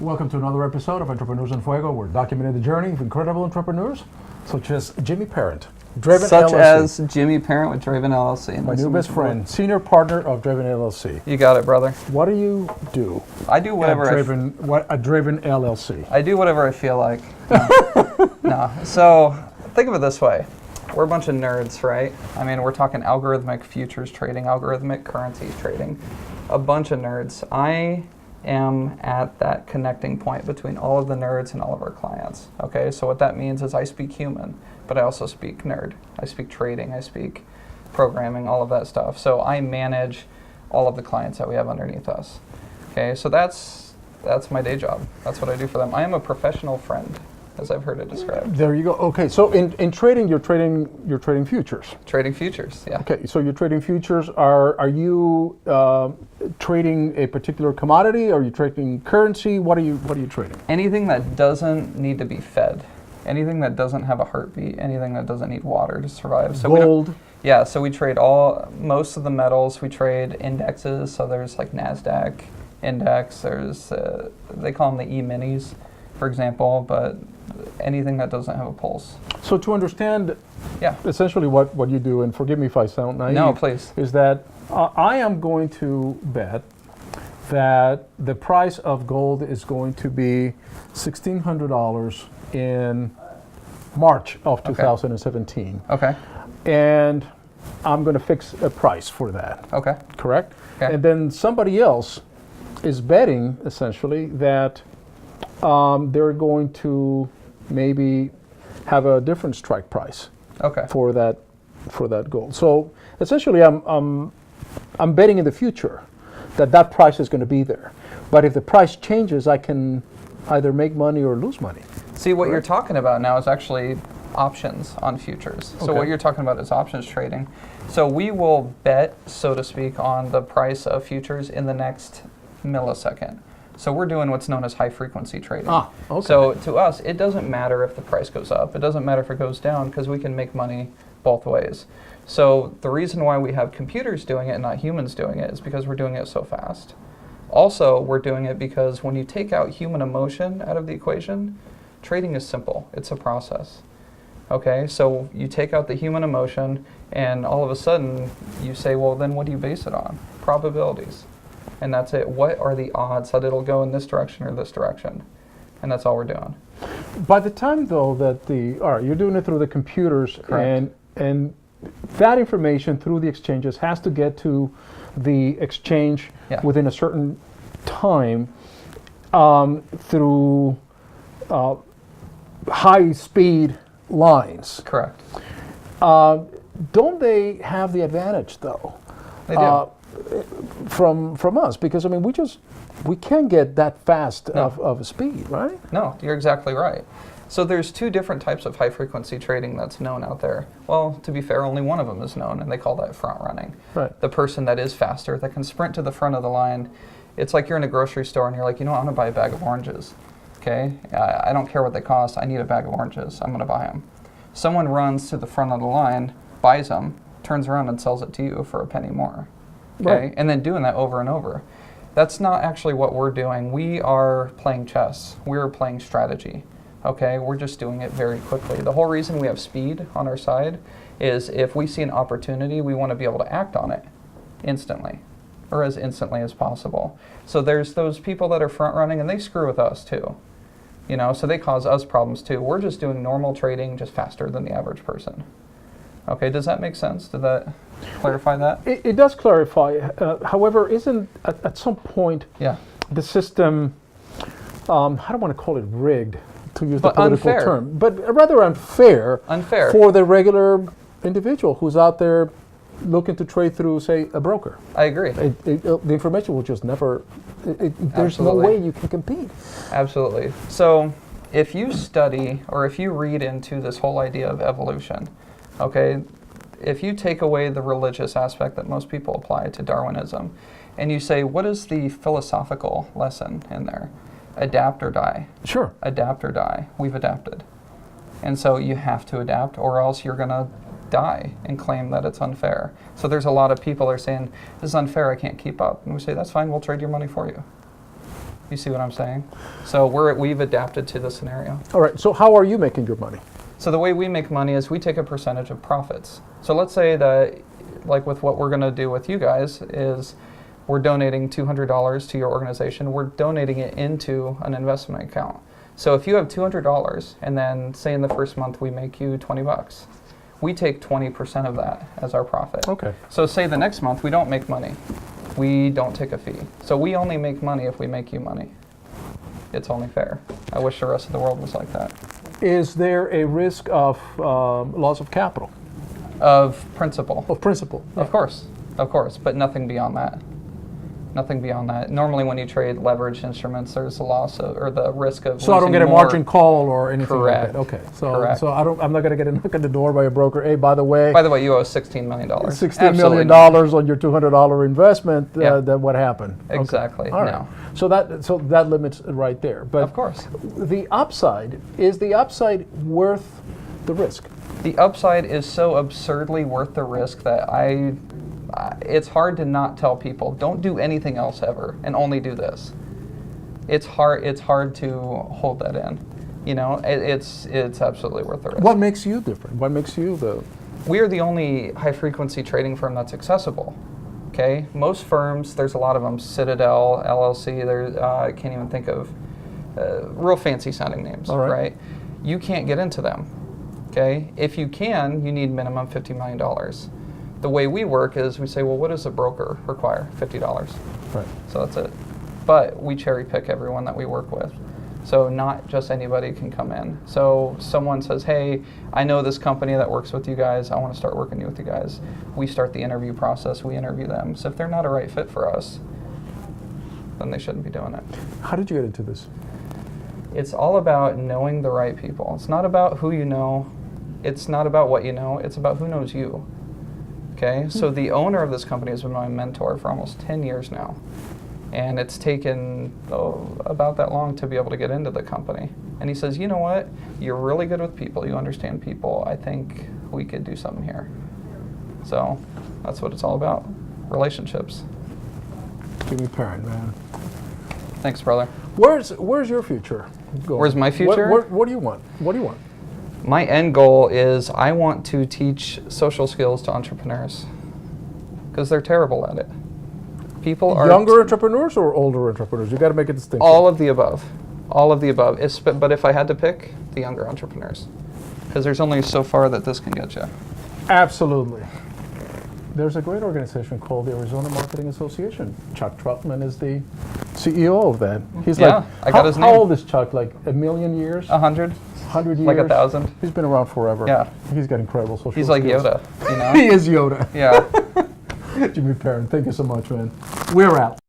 Welcome to another episode of Entrepreneurs in Fuego. We're documenting the journey of incredible entrepreneurs, such as Jimmy Parent, Draven Such LLC. as Jimmy Parent with Draven LLC. My new best friend, senior partner of Draven LLC. You got it, brother. What do you do? I do whatever at Draven LLC? I do whatever I feel like. No. So think of it this way. We're a bunch of nerds, right? I mean, we're talking algorithmic futures trading, algorithmic currencies trading. A bunch of nerds. I am at that connecting point between all of the nerds and all of our clients. Okay, so what that means is I speak human, but I also speak nerd. I speak trading, I speak programming, all of that stuff. So I manage all of the clients that we have underneath us. Okay, so that's my day job. That's what I do for them. I am a professional friend, as I've heard it described. There you go. Okay, so in trading, you're trading futures. Trading futures, yeah. Okay, so you're trading futures. Are you trading a particular commodity? Are you trading currency? What are you trading? Anything that doesn't need to be fed. Anything that doesn't have a heartbeat. Anything that doesn't need water to survive. So gold. Yeah, so we trade most of the metals. We trade indexes. So there's like NASDAQ index. There's they call them the E-minis, for example, but anything that doesn't have a pulse. So to understand, essentially what you do, and forgive me if I sound naive. No, please. Is that I am going to bet that the price of gold is going to be $1,600 in March of 2017. Okay. And I'm going to fix a price for that. Okay. Correct? Okay. And then somebody else is betting, essentially, that they're going to maybe have a different strike price for that gold. So essentially, I'm betting in the future that price is going to be there. But if the price changes, I can either make money or lose money. See, what you're talking about now is actually options on futures. So what you're talking about is options trading. So we will bet, so to speak, on the price of futures in the next millisecond. So we're doing what's known as high frequency trading. So to us, it doesn't matter if the price goes up. It doesn't matter if it goes down, because we can make money both ways. So the reason why we have computers doing it and not humans doing it is because we're doing it so fast. Also, we're doing it because when you take out human emotion out of the equation, trading is simple. It's a process. Okay, so you take out the human emotion, and all of a sudden you say, well, then what do you base it on? Probabilities. And that's it. What are the odds that it'll go in this direction or this direction? And that's all we're doing. By the time, though, that you're doing it through the computers, and that information through the exchanges has to get to the exchange within a certain time through high-speed lines. Correct. Don't they have the advantage, though? They do. From us, because I mean we can't get that fast of a speed, right? No, you're exactly right. So there's two different types of high frequency trading that's known out there. Well, to be fair, only one of them is known, and they call that front running. Right. The person that is faster, that can sprint to the front of the line. It's like you're in a grocery store and you're like, I want to buy a bag of oranges. Okay, I don't care what they cost. I need a bag of oranges. I'm going to buy them. Someone runs to the front of the line, buys them, turns around and sells it to you for a penny more. Okay, right. And then doing that over and over. That's not actually what we're doing. We are playing chess. We're playing strategy. Okay, we're just doing it very quickly. The whole reason we have speed on our side is if we see an opportunity, we want to be able to act on it instantly, or as instantly as possible. So there's those people that are front running, and they screw with us too. You know, so they cause us problems too. We're just doing normal trading, just faster than the average person. Okay, does that make sense? Did that clarify that? It does clarify. However, isn't at some point the system, I don't want to call it rigged, to use the political term, but rather unfair for the regular individual who's out there looking to trade through, say, a broker? I agree. The information will just never, there's no way you can compete. Absolutely. So if you study or if you read into this whole idea of evolution, okay, if you take away the religious aspect that most people apply to Darwinism, and you say, what is the philosophical lesson in there? Adapt or die. Sure. Adapt or die. We've adapted. And so you have to adapt, or else you're going to die and claim that it's unfair. So there's a lot of people that are saying, this is unfair, I can't keep up. And we say, that's fine, we'll trade your money for you. You see what I'm saying? So we've adapted to the scenario. All right, so how are you making your money? So the way we make money is we take a percentage of profits. So let's say that, like with what we're going to do with you guys, is we're donating $200 to your organization. We're donating it into an investment account. So if you have $200 and then say in the first month we make you 20 bucks, we take 20% of that as our profit. Okay. So say the next month we don't make money. We don't take a fee. So we only make money if we make you money. It's only fair. I wish the rest of the world was like that. Is there a risk of loss of capital? Of principal. Of principal? Of course, but nothing beyond that. Nothing beyond that. Normally when you trade leveraged instruments, there's a loss of, or the risk of So I don't get a more. margin call or anything Correct. like that? Okay. So, Correct. so I'm not going to get a knock at the door by a broker. Hey, by the way, You owe $16 million. $16 million on your $200 investment. Yeah. Then what happened? Exactly. Okay. All right. No. So that limits it right there. But Of course. the upside, is the upside worth the risk? The upside is so absurdly worth the risk that it's hard to not tell people, don't do anything else ever and only do this. It's hard to hold that in. You know, it's absolutely worth the risk. What makes you different? What makes you We are the only high frequency trading firm that's accessible. Okay, most firms, there's a lot of them, Citadel, LLC, I can't even think of real fancy sounding names, All right. right? You can't get into them. Okay, if you can, you need minimum $50 million. The way we work is we say, well, what does a broker require? $50. right? So that's it. But we cherry pick everyone that we work with. So not just anybody can come in. So someone says, hey, I know this company that works with you guys. I want to start working with you guys. We start the interview process. We interview them. So if they're not a right fit for us, then they shouldn't be doing it. How did you get into this? It's all about knowing the right people. It's not about who you know. It's not about what you know. It's about who knows you. Okay, so the owner of this company has been my mentor for almost 10 years now. And it's taken about that long to be able to get into the company. And he says, you know what? You're really good with people. You understand people. I think we could do something here. So that's what it's all about. Relationships. Jimmy Perrin, man. Thanks, brother. Where's your future going? Where's my future? What do you want? What do you want? My end goal is I want to teach social skills to entrepreneurs because they're terrible at it. People are younger entrepreneurs or older entrepreneurs? You got to make a distinction. All of the above. All of the above. But if I had to pick, the younger entrepreneurs. Because there's only so far that this can get you. Absolutely. There's a great organization called the Arizona Marketing Association. Chuck Trotman is the CEO of that. He's I got his name. How old is Chuck? Like 1,000,000 years? 100. 100 years? Like 1,000. He's been around forever. Yeah. He's got incredible social He's like skills. Yoda, you know? He is Yoda. Yeah. Jimmy Perrin, thank you so much, man. We're out.